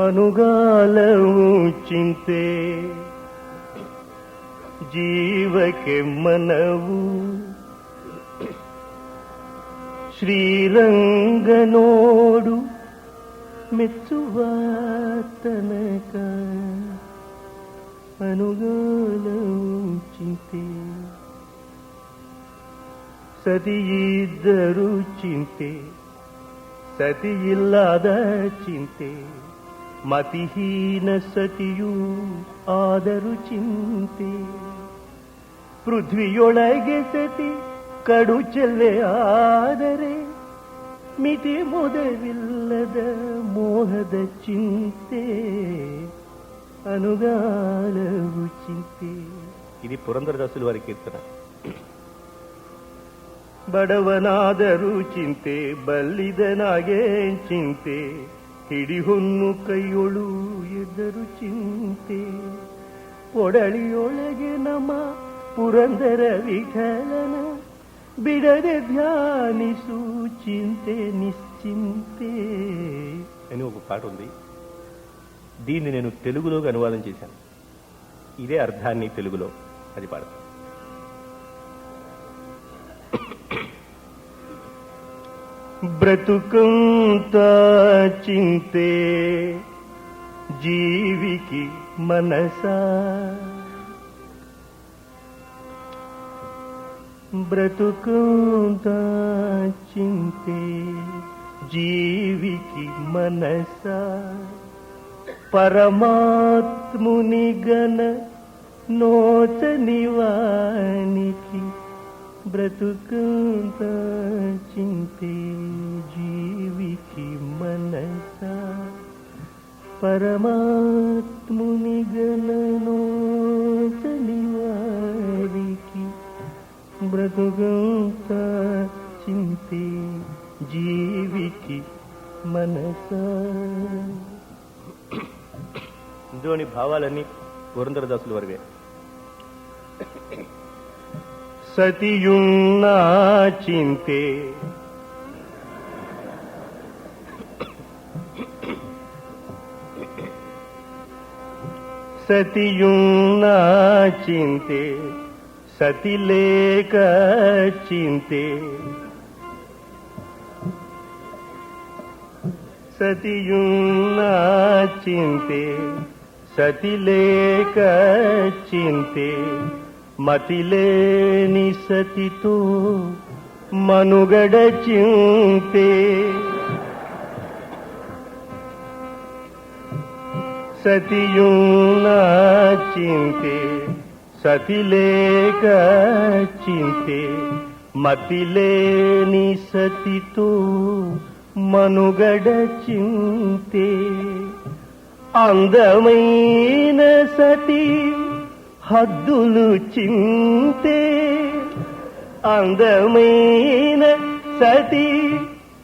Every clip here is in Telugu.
ಅನುಗಾಲವು ಚಿಂತೆ ಜೀವಕ್ಕೆ ಮನವು ಶ್ರೀರಂಗನೋಡು ಮೆಚ್ಚುವ ತನಕ ಅನುಗಾಲವು ಚಿಂತೆ ಸತಿಯಿದ್ದರೂ ಚಿಂತೆ ಸತಿಯಿಲ್ಲದ ಚಿಂತೆ ಮತಿಹೀನ ಸತಿಯೂ ಆದರೂ ಚಿಂತೆ ಪೃಥ್ವಿಯೊಳಗೆ ಸತಿ ಕಡು ಚೆಲ್ಲೆ ಆದರೆ ಮಿತಿ ಮೊದವಿಲ್ಲದ ಮೋಹದ ಚಿಂತೆ ಅನುಗಾಲವು ಚಿಂತೆ. ఇది పురందరదాసుల వారి కీర్తన. ಬಡವನಾದರೂ ಚಿಂತೆ ಬಲ್ಲಿದನಾಗೆ ಚಿಂತೆ ಹಿಡಿಹೊನ್ನು ಕೈಯೊಳು ಎದ್ದರು ಚಿಂತೆ ಒಡಳಿಯೊಳಗೆ ನಮ್ಮ ಪುರಂದರ ವಿಠಲನ ಬಿಡದೆ ಧ್ಯಾನಿಸು చింతే నిశ్చింతే అని ఒక పాట ఉంది. దీన్ని నేను తెలుగులోకి అనువాదం చేశాను. ఇదే అర్థాన్ని తెలుగులో అది పాడతాను. బ్రతుకంతా చింతే జీవికి మనసా బ్రతుకంతా చింతే జీవికి మనసా పరమాత్ముని గన నోచని వానికి బ్రతుకంతా చింతే జీవికి మనసా పరమాత్ముని గన నోచని వారికి బ్రతుకంతా చింతే జీవికి మనసా. ఇందులోని భావాలన్నీ పురందరదాసుల వారివే. సతియున్నా చింతే సతియున్నా చింతే సతిలేక చింతే సతియున్నా చింతే సతిలేక చింతే మతిలేని సతితో మనుగడ చింతే సతియున్నా చింతే సతిలేక చింతే మతిలేని సతితో మనుగడ చింతే అందమైన సతి హద్దులు చింతే అందమైన సతి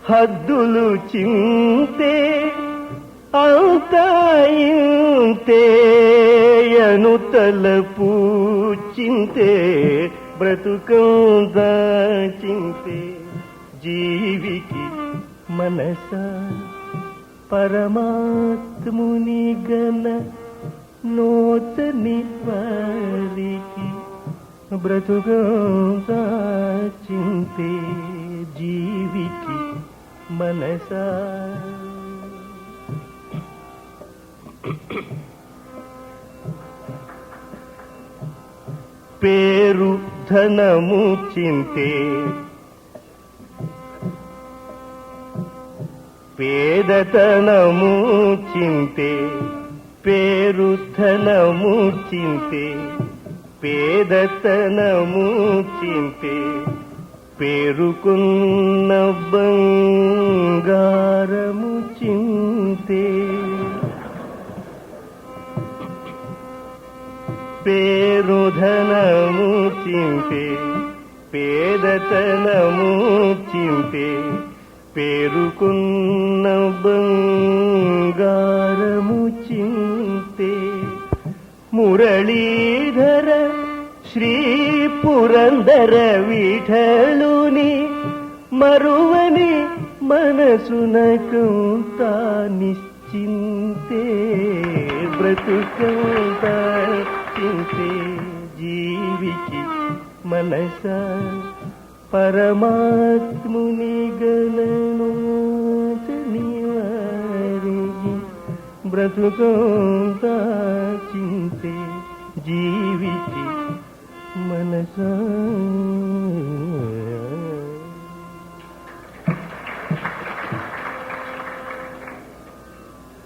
హద్దులు చింతే అంతా ఇంతే అను తలపు చింతే బ్రతుకంతా చింతే జీవికి మనసా పరమాత్ముని గన నోచని వారికి బ్రతుకంతా చింతే జీవికి మనసా. పేరు ధనము చింతే పేదతనము చింతే పేరు ధనము చింతే పేదతనము చింతే పేరుకున్న బంగారము చింతే పేరు ధనము చింతే పేదతనము చింతే పేరుకున్న బంగారము చింతే మురళీధర ಶ್ರೀ ಪುರಂದರ ವಿಠಲುನಿ ಮರುವನಿ ಮನಸುನ ಕುಂತ ನಿಶ್ಚಿಂತೆ ಬ್ರತುಕಂತ ಚಿಂತೆ జీవికి మనస పరమాత్ముని గలను వారికి బ్రతుకంత చింతే జీవికి మనస